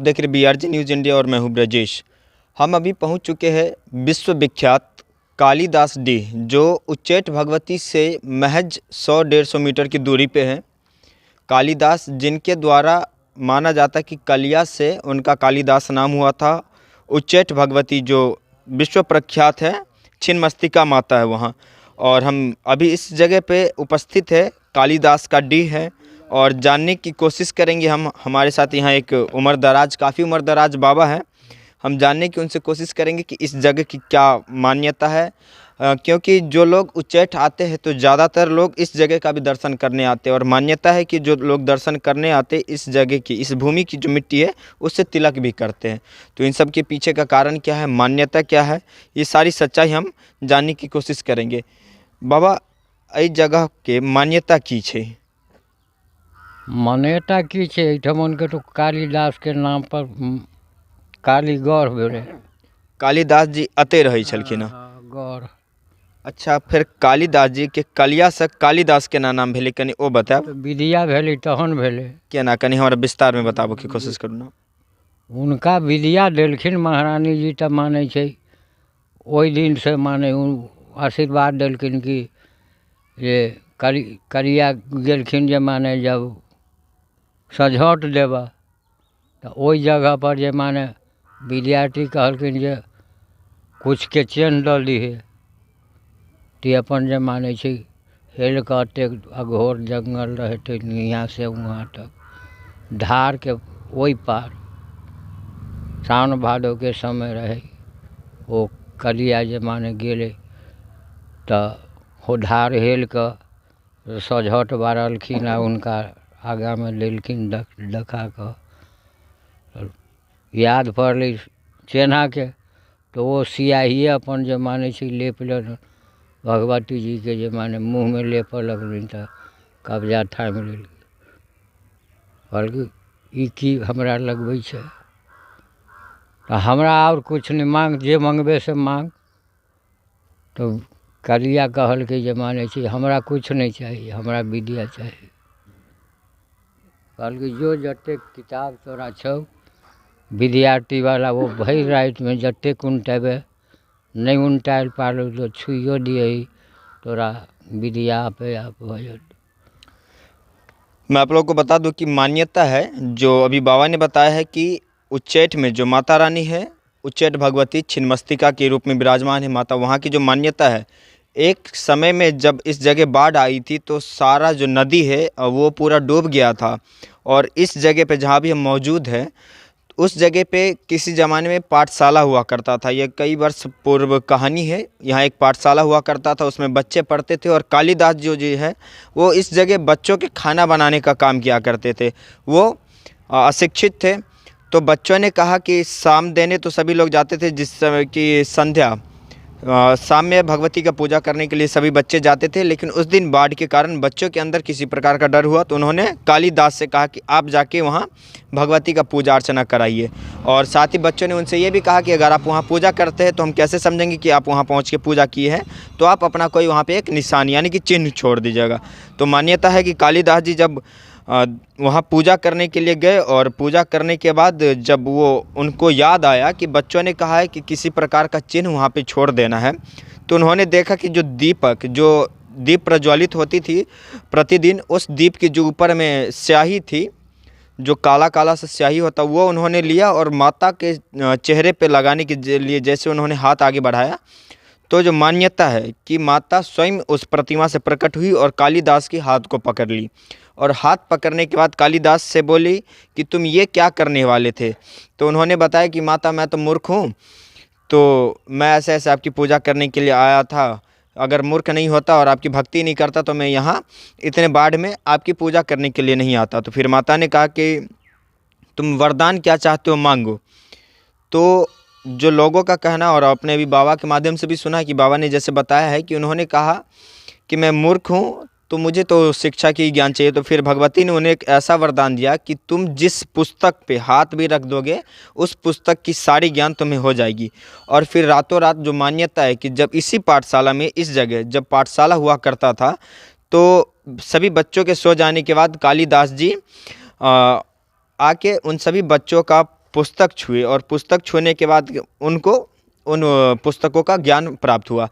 देख रहे BRG news India और मैं हूं ब्रजेश। हम अभी पहुंच चुके हैं विश्व विख्यात कालिदास डीह, जो उच्चैठ भगवती से महज 100-150 मीटर की दूरी पे है। कालिदास जिनके द्वारा माना जाता है कि कलिया से उनका कालिदास नाम हुआ था। उच्चैठ भगवती जो विश्व प्रख्यात है, छिन्नमस्तिका माता है वहाँ। और हम अभी इस जगह पे उपस्थित है, कालिदास का डीह है और जानने की कोशिश करेंगे। हमारे साथ यहाँ एक काफ़ी उम्र दराज बाबा है। हम जानने की उनसे कोशिश करेंगे कि इस जगह की क्या मान्यता है, क्योंकि जो लोग उच्चैठ आते हैं तो ज़्यादातर लोग इस जगह का भी दर्शन करने आते हैं। और मान्यता है कि जो लोग दर्शन करने आते हैं इस जगह की, इस भूमि की जो मिट्टी है उससे तिलक भी करते हैं। तो इन सब के पीछे का कारण क्या है, मान्यता क्या है, ये सारी सच्चाई हम जानने की कोशिश करेंगे। बाबा, एहि जगह के मान्यता की छै? मान्यता की छै एहिठमन के तो कालिदास के नाम पर कालीगढ़ भेलै। कालिदास जी अते रहै छलखिन हँ। गढ़। अच्छा, फिर कालिदास जी के कलिया से कालिदास के नाम भेलै, कनी ओ बताएब? विद्या भेलै तहन भेलै। केना, कनी हमरा विस्तार में बताबो के कोशिश करू ना। हुनका विद्या देलखिन महारानी जी, तऽ मानै छै ओहि दिन से माने आशीर्वाद देलखिन कि जे करिया गेलखिन जे माने जब सझौट देबऽ तऽ ओहि जगह पर जे माने विद्यार्थी कहलखिन जे किछुके चेन्ह दऽ दिहे। तऽ अपन जे मानै छै हेल कऽ एतेक अघोर जंगल रहतै यहाँ से वहाँ तक, धार के ओहि पार सावन भादो के समय रहे, ओ कलिया जे माने गेलै तऽ हो धार हेल कऽ सझौट बारलखिन आ हुनका आगा में लेलखिन देखा कऽ। याद पड़लै चेन्हा के तो वो सियाहिए अपन जे माने छै लेप लेलनि भगवती जी के, जे माने मुँह में लेपऽ लगलनि तऽ कब्जा थामि लेलखिन। कहलकै ई की हमरा लगबै छै, तऽ हमरा और कुछ नहीं, मांग जे मंगबे से मांग। तो कलिया कहलकै जे माने छै हमरा कुछ नहीं चाहिए, हमरा विद्या चाहिए। कहलकै जो जतेक किताब तोरा छौ विद्यार्थी वाला, वो भरि राति में जतेक उनटेबे, नहीं उनटाइल पालो तो छुइयो दिए तोरा विद्या आपे आप हो जाए। मैं आप लोगों को बता दूं कि मान्यता है, जो अभी बाबा ने बताया है कि उच्चैठ में जो माता रानी है, उच्चैठ भगवती छिन्नमस्तिका के रूप में विराजमान है माता। वहाँ की जो मान्यता है, एक समय में जब इस जगह बाढ़ आई थी तो सारा जो नदी है वो पूरा डूब गया था। और इस जगह पे जहाँ भी हम मौजूद हैं, उस जगह पे किसी ज़माने में पाठशाला हुआ करता था। ये कई वर्ष पूर्व कहानी है। यहाँ एक पाठशाला हुआ करता था, उसमें बच्चे पढ़ते थे। और कालिदास जो जी है वो इस जगह बच्चों के खाना बनाने का काम किया करते थे। वो अशिक्षित थे, तो बच्चों ने कहा कि शाम देने तो सभी लोग जाते थे, जिस समय की संध्या शाम में भगवती का पूजा करने के लिए सभी बच्चे जाते थे। लेकिन उस दिन बाढ़ के कारण बच्चों के अंदर किसी प्रकार का डर हुआ, तो उन्होंने कालिदास से कहा कि आप जाके वहाँ भगवती का पूजा अर्चना कराइए। और साथ ही बच्चों ने उनसे ये भी कहा कि अगर आप वहाँ पूजा करते हैं तो हम कैसे समझेंगे कि आप वहाँ पहुँच के पूजा किए हैं, तो आप अपना कोई वहाँ पे एक निशान यानी कि चिन्ह छोड़ दीजिएगा। तो मान्यता है कि कालिदास जी जब वहाँ पूजा करने के लिए गए, और पूजा करने के बाद जब वो उनको याद आया कि बच्चों ने कहा है कि किसी प्रकार का चिन्ह वहाँ पे छोड़ देना है, तो उन्होंने देखा कि जो दीप प्रज्वलित होती थी प्रतिदिन, उस दीप के जो ऊपर में स्याही थी, जो काला काला सा स्याही होता, वो उन्होंने लिया और माता के चेहरे पे लगाने के लिए जैसे उन्होंने हाथ आगे बढ़ाया, तो जो मान्यता है कि माता स्वयं उस प्रतिमा से प्रकट हुई और कालिदास के हाथ को पकड़ ली। और हाथ पकड़ने के बाद कालिदास से बोली कि तुम ये क्या करने वाले थे? तो उन्होंने बताया कि माता मैं तो मूर्ख हूँ, तो मैं ऐसे ऐसे आपकी पूजा करने के लिए आया था। अगर मूर्ख नहीं होता और आपकी भक्ति नहीं करता तो मैं यहाँ इतने बाढ़ में आपकी पूजा करने के लिए नहीं आता। तो फिर माता ने कहा कि तुम वरदान क्या चाहते हो, मांगो। तो जो लोगों का कहना, और अपने भी बाबा के माध्यम से भी सुना कि बाबा ने जैसे बताया है कि उन्होंने कहा कि मैं मूर्ख हूँ, तो मुझे तो शिक्षा की ज्ञान चाहिए। तो फिर भगवती ने उन्हें एक ऐसा वरदान दिया कि तुम जिस पुस्तक पे हाथ भी रख दोगे, उस पुस्तक की सारी ज्ञान तुम्हें हो जाएगी। और फिर रातों रात जो मान्यता है कि जब इसी पाठशाला में, इस जगह जब पाठशाला हुआ करता था, तो सभी बच्चों के सो जाने के बाद कालिदास जी आके उन सभी बच्चों का पुस्तक छुए और पुस्तक छूने के बाद उनको उन पुस्तकों का ज्ञान प्राप्त हुआ।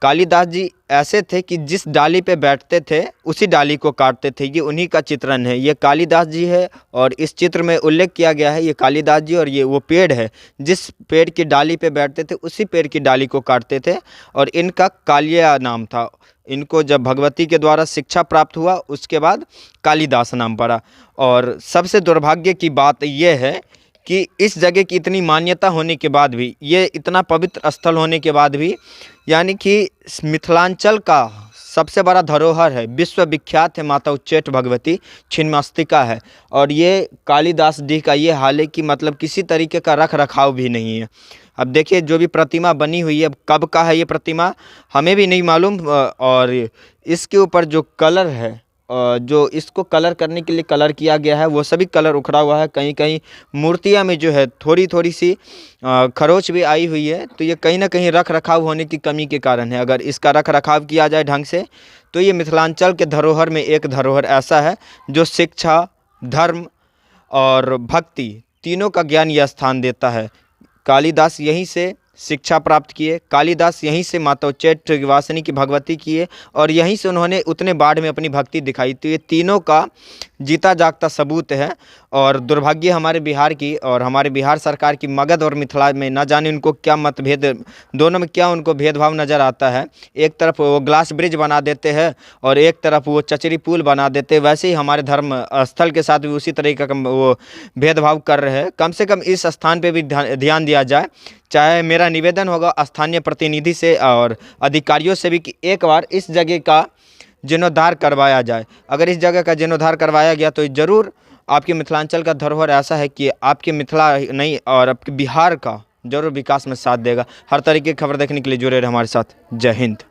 कालिदास जी ऐसे थे कि जिस डाली पे बैठते थे उसी डाली को काटते थे। ये उन्हीं का चित्रण है, ये कालिदास जी है और इस चित्र में उल्लेख किया गया है ये कालिदास जी। और ये वो पेड़ है जिस पेड़ की डाली पे बैठते थे उसी पेड़ की डाली को काटते थे और इनका कालिया नाम था। इनको जब भगवती के द्वारा शिक्षा प्राप्त हुआ उसके बाद कालिदास नाम पड़ा। और सबसे दुर्भाग्य की बात यह है कि इस जगह की इतनी मान्यता होने के बाद भी, ये इतना पवित्र स्थल होने के बाद भी, यानी कि मिथिलांचल का सबसे बड़ा धरोहर है, विश्व विख्यात है, माता उच्चैठ भगवती छिन्नमस्तिका है। और ये कालिदास डीह का ये हाल है कि मतलब किसी तरीके का रख रखाव भी नहीं है। अब देखिए जो भी प्रतिमा बनी हुई है, कब का है ये प्रतिमा हमें भी नहीं मालूम। और इसके ऊपर जो कलर है, जो इसको कलर करने के लिए कलर किया गया है वो सभी कलर उखड़ा हुआ है। कहीं कहीं मूर्तियाँ में जो है थोड़ी थोड़ी सी खरोच भी आई हुई है। तो ये कहीं ना कहीं रख रखाव होने की कमी के कारण है। अगर इसका रख रखाव किया जाए ढंग से तो ये मिथिलांचल के धरोहर में एक धरोहर ऐसा है जो शिक्षा, धर्म और भक्ति तीनों का ज्ञान यह स्थान देता है। कालिदास यहीं से शिक्षा प्राप्त किए, कालिदास यहीं से माता उच्चैठ वासिनी की भगवती किए और यहीं से उन्होंने उतने बाढ़ में अपनी भक्ति दिखाई। तो ये तीनों का जीता जागता सबूत है। और दुर्भाग्य हमारे बिहार की और हमारे बिहार सरकार की मगध और मिथिला में न जाने उनको क्या मतभेद, दोनों में क्या उनको भेदभाव नज़र आता है। एक तरफ वो ग्लास ब्रिज बना देते हैं और एक तरफ वो चचरी पुल बना देते हैं। वैसे ही हमारे धर्म स्थल के साथ भी उसी तरीके का वो भेदभाव कर रहे हैं। कम से कम इस स्थान पे भी ध्यान दिया जाए। चाहे मेरा निवेदन होगा स्थानीय प्रतिनिधि से और अधिकारियों से भी कि एक बार इस जगह का जीर्णोद्धार करवाया जाए। अगर इस जगह का जीर्णोद्धार करवाया गया तो ज़रूर आपके मिथिलांचल का धरोहर ऐसा है कि आपके मिथिला नहीं और आपके बिहार का जरूर विकास में साथ देगा। हर तरीके की खबर देखने के लिए जुड़े रहे हमारे साथ। जय हिंद।